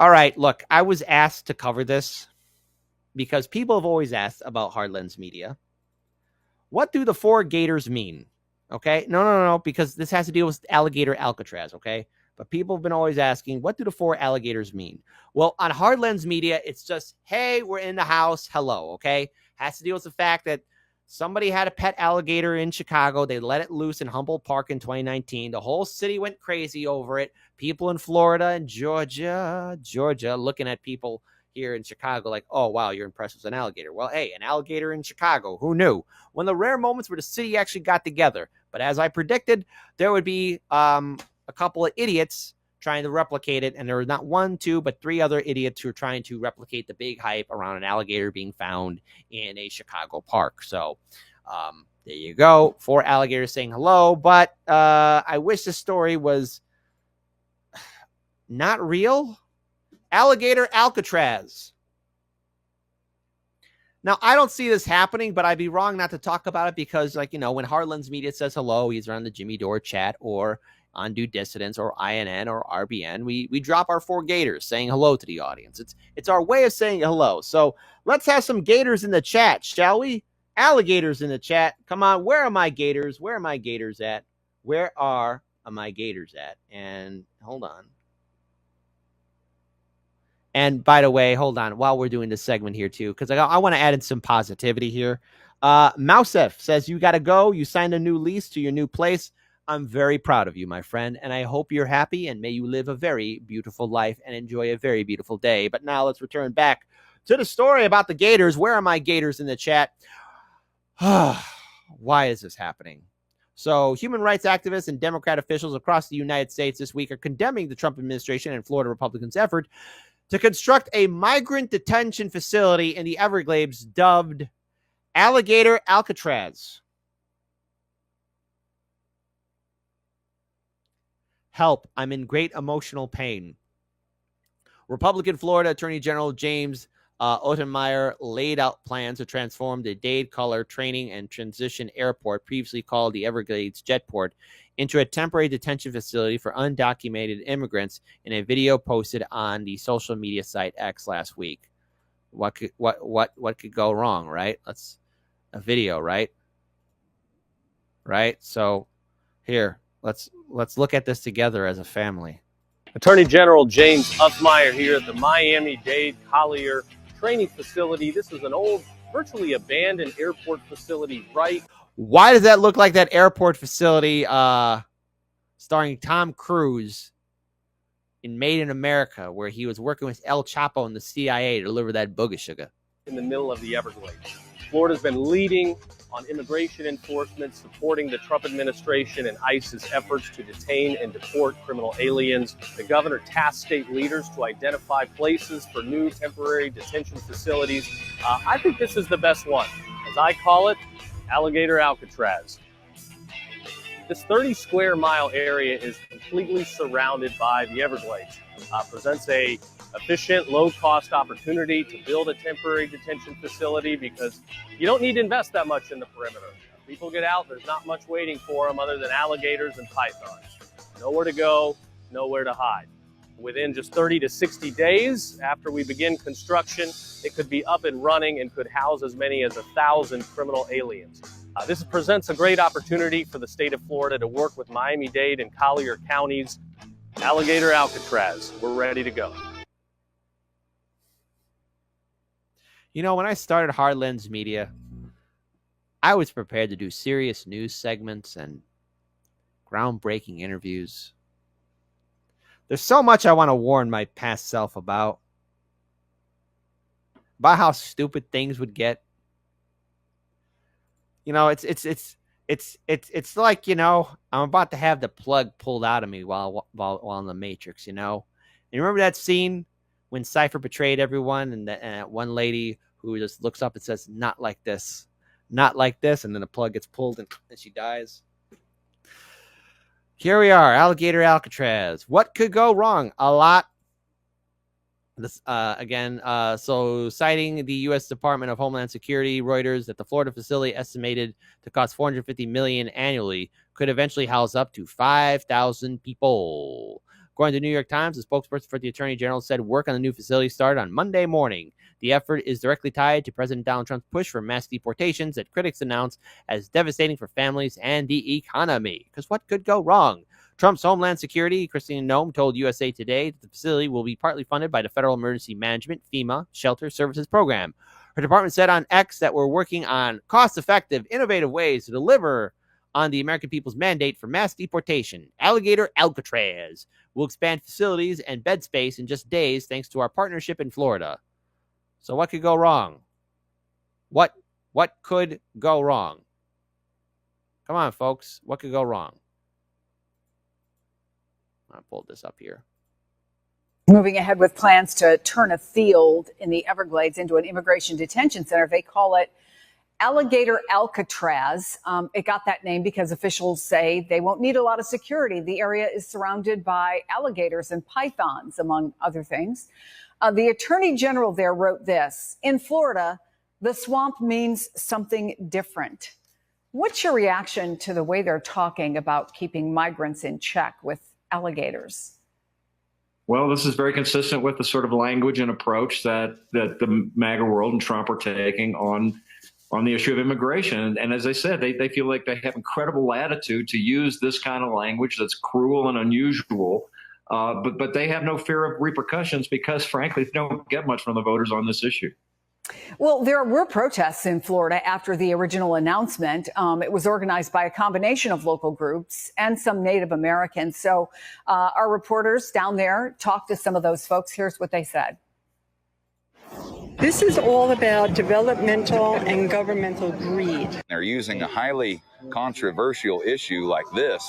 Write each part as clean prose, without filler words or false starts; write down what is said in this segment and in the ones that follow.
All right, look, I was asked to cover this because people have always asked about Hard Lens Media. What do the four gators mean? Okay, no, because this has to deal with Alligator Alcatraz. Okay, but people have been always asking, what do the four alligators mean? Well, on Hard Lens Media, it's just, hey, we're in the house. Hello. Okay, has to deal with the fact that somebody had a pet alligator in Chicago. They let it loose in Humboldt Park in 2019. The whole city went crazy over it. People in Florida and Georgia, looking at people here in Chicago like, oh, wow, you're impressed with an alligator. Well, hey, an alligator in Chicago. Who knew? One of the rare moments where the city actually got together. But as I predicted, there would be a couple of idiots trying to replicate it. And there were not one, two, but three other idiots who are trying to replicate the big hype around an alligator being found in a Chicago park. So there you go. Four alligators saying hello. But I wish the story was not real. Alligator Alcatraz. Now, I don't see this happening, but I'd be wrong not to talk about it because, like, you know, when Hard Lens Media says hello, either on the Jimmy Dore chat or on Due Dissidence or INN or RBN, we drop our four gators saying hello to the audience. It's our way of saying hello. So let's have some gators in the chat, shall we? Alligators in the chat. Come on, where are my gators? Where are my gators at? Where are my gators at? And hold on. And by the way, hold on, while we're doing this segment here too, because I want to add in some positivity here. Mousef says, you got to go. You signed a new lease to your new place. I'm very proud of you, my friend, and I hope you're happy and may you live a very beautiful life and enjoy a very beautiful day. But now let's return back to the story about the gators. Where are my gators in the chat? Why is this happening? So human rights activists and Democrat officials across the United States this week are condemning the Trump administration and Florida Republicans' effort to construct a migrant detention facility in the Everglades dubbed Alligator Alcatraz. Help, I'm in great emotional pain. Republican Florida Attorney General James Ottenmeyer laid out plans to transform the Dade-Color Training and Transition Airport, previously called the Everglades Jetport, into a temporary detention facility for undocumented immigrants in a video posted on the social media site X last week. What could go wrong, right? That's a video, right? Right? So here, let's look at this together as a family. Attorney General James Ottenmeyer here at the Miami-Dade Collier Training Facility. This is an old, virtually abandoned airport facility, right? Why does that look like that airport facility starring Tom Cruise in Made in America, where he was working with El Chapo and the CIA to deliver that booger sugar? In the middle of the Everglades. Florida's been leading on immigration enforcement, supporting the Trump administration and ICE's efforts to detain and deport criminal aliens. The governor tasked state leaders to identify places for new temporary detention facilities. I think this is the best one. As I call it, Alligator Alcatraz. This 30 square mile area is completely surrounded by the Everglades. Presents a efficient, low-cost opportunity to build a temporary detention facility because you don't need to invest that much in the perimeter. People get out, there's not much waiting for them other than alligators and pythons. Nowhere to go, nowhere to hide. Within just 30 to 60 days after we begin construction, it could be up and running and could house as many as 1,000 criminal aliens. This presents a great opportunity for the state of Florida to work with Miami-Dade and Collier counties. Alligator Alcatraz, we're ready to go. You know, when I started Hard Lens Media, I was prepared to do serious news segments and groundbreaking interviews. There's so much I want to warn my past self about how stupid things would get. You know, it's like, you know, I'm about to have the plug pulled out of me while in the Matrix, you know. And you remember that scene when Cypher betrayed everyone and that one lady who just looks up and says, not like this, and then the plug gets pulled and she dies. Here we are, Alligator Alcatraz. What could go wrong? A lot. This so citing the U.S. Department of Homeland Security, Reuters, that the Florida facility estimated to cost $450 million annually could eventually house up to 5,000 people. According to the New York Times, a spokesperson for the Attorney General said work on the new facility started on Monday morning. The effort is directly tied to President Donald Trump's push for mass deportations that critics announce as devastating for families and the economy. Because what could go wrong? Trump's Homeland Security, Christine Noem, told USA Today that the facility will be partly funded by the Federal Emergency Management, FEMA, Shelter Services Program. Her department said on X that we're working on cost-effective, innovative ways to deliver on the American people's mandate for mass deportation. Alligator Alcatraz will expand facilities and bed space in just days thanks to our partnership in Florida. So what could go wrong? What could go wrong? Come on, folks. What could go wrong? I pulled this up here. Moving ahead with plans to turn a field in the Everglades into an immigration detention center. They call it Alligator Alcatraz. It got that name because officials say they won't need a lot of security. The area is surrounded by alligators and pythons, among other things. The attorney general there wrote this: in Florida, the swamp means something different. What's your reaction to the way they're talking about keeping migrants in check with alligators? Well, this is very consistent with the sort of language and approach that the MAGA world and Trump are taking on the issue of immigration. And as I said, they feel like they have incredible latitude to use this kind of language that's cruel and unusual. But they have no fear of repercussions because, frankly, they don't get much from the voters on this issue. Well, there were protests in Florida after the original announcement. It was organized by a combination of local groups and some Native Americans. So our reporters down there talked to some of those folks. Here's what they said. This is all about developmental and governmental greed. They're using a highly controversial issue like this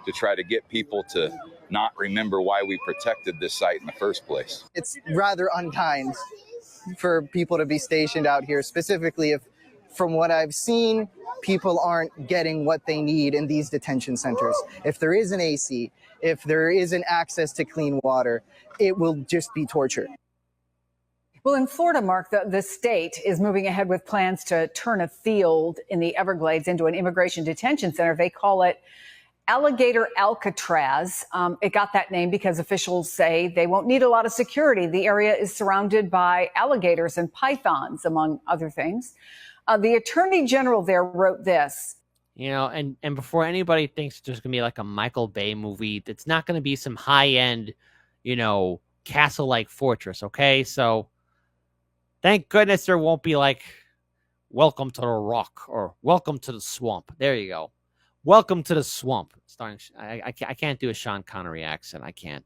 to try to get people to not remember why we protected this site in the first place. It's rather unkind for people to be stationed out here, specifically if, from what I've seen, people aren't getting what they need in these detention centers. If there is an AC, if there isn't access to clean water, it will just be torture. Well, in Florida, Mark, the state is moving ahead with plans to turn a field in the Everglades into an immigration detention center. They call it Alligator Alcatraz. It got that name because officials say they won't need a lot of security. The area is surrounded by alligators and pythons, among other things. The attorney general there wrote this. You know, and before anybody thinks there's going to be like a Michael Bay movie, it's not going to be some high-end, castle-like fortress, okay? So thank goodness there won't be like, welcome to the rock or welcome to the swamp. There you go. Welcome to the swamp. Starring, I can't do a Sean Connery accent. I can't.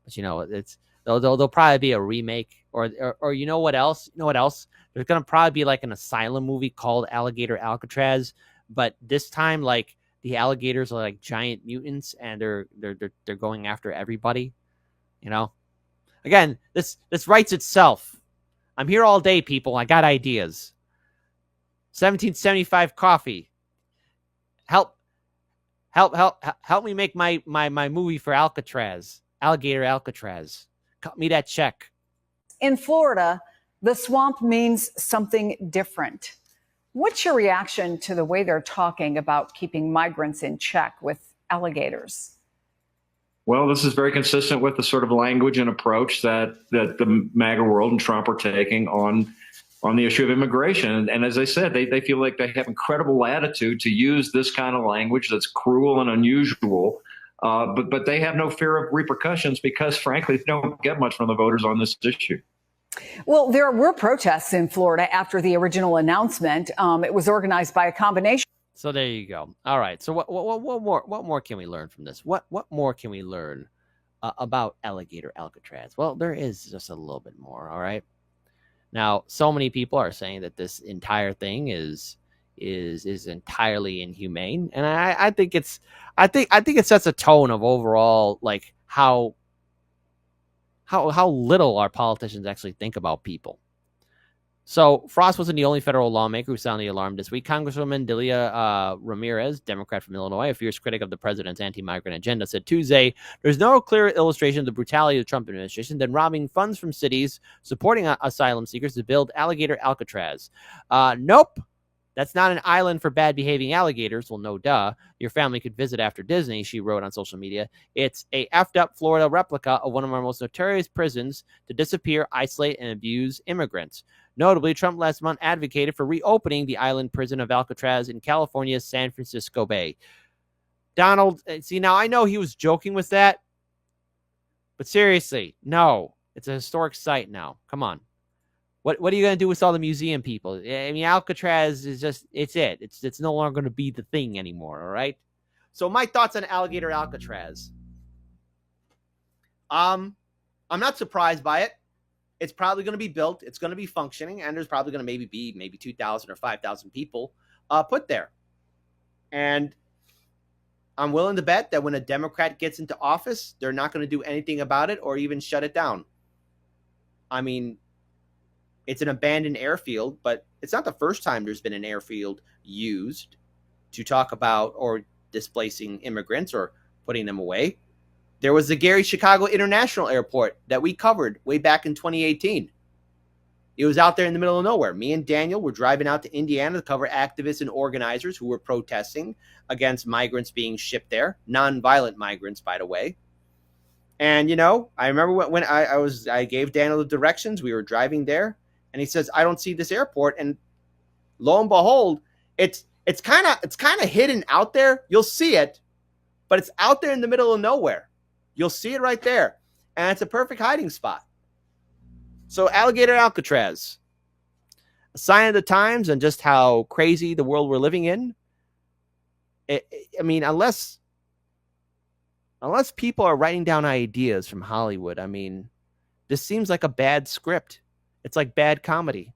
But it's there'll probably be a remake or you know what else? You know what else? There's gonna probably be like an asylum movie called Alligator Alcatraz, but this time like the alligators are like giant mutants and they're going after everybody. Again, this writes itself. I'm here all day, people. I got ideas. 1775 coffee. Help me make my movie for Alcatraz. Alligator Alcatraz. Cut me that check. In Florida, the swamp means something different. What's your reaction to the way they're talking about keeping migrants in check with alligators? Well, this is very consistent with the sort of language and approach that the MAGA world and Trump are taking on the issue of immigration. And as I said, they feel like they have incredible latitude to use this kind of language that's cruel and unusual. But they have no fear of repercussions because, frankly, they don't get much from the voters on this issue. Well, there were protests in Florida after the original announcement. It was organized by a combination. So there you go. All right. So what more can we learn from this? What more can we learn about Alligator Alcatraz? Well, there is just a little bit more. All right. Now, so many people are saying that this entire thing is entirely inhumane, and I think it sets a tone of overall like how little our politicians actually think about people. So Frost wasn't the only federal lawmaker who sounded the alarm this week. Congresswoman Delia Ramirez, Democrat from Illinois, a fierce critic of the president's anti-migrant agenda, said Tuesday, there's no clearer illustration of the brutality of the Trump administration than robbing funds from cities supporting asylum seekers to build Alligator Alcatraz. Nope. That's not an island for bad behaving alligators. Well, no duh. Your family could visit after Disney, she wrote on social media. It's a effed up Florida replica of one of our most notorious prisons to disappear, isolate, and abuse immigrants. Notably, Trump last month advocated for reopening the island prison of Alcatraz in California's San Francisco Bay. Donald, see, now I know he was joking with that, but seriously, no. It's a historic site now. Come on. What are you going to do with all the museum people? I mean, Alcatraz is just, it's it. It's no longer going to be the thing anymore, all right? So my thoughts on Alligator Alcatraz. I'm not surprised by it. It's probably going to be built. It's going to be functioning, and there's probably going to maybe 2,000 or 5,000 people put there. And I'm willing to bet that when a Democrat gets into office, they're not going to do anything about it or even shut it down. I mean, it's an abandoned airfield, but it's not the first time there's been an airfield used to talk about or displacing immigrants or putting them away. There was the Gary Chicago International Airport that we covered way back in 2018. It was out there in the middle of nowhere. Me and Daniel were driving out to Indiana to cover activists and organizers who were protesting against migrants being shipped there. Non-violent migrants, by the way. And, you know, I remember when I gave Daniel the directions. We were driving there. And he says, I don't see this airport. And lo and behold, it's kind of hidden out there. You'll see it, but it's out there in the middle of nowhere. You'll see it right there. And it's a perfect hiding spot. So Alligator Alcatraz, a sign of the times and just how crazy the world we're living in. I mean, unless people are writing down ideas from Hollywood, I mean, this seems like a bad script. It's like bad comedy.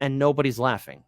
And nobody's laughing.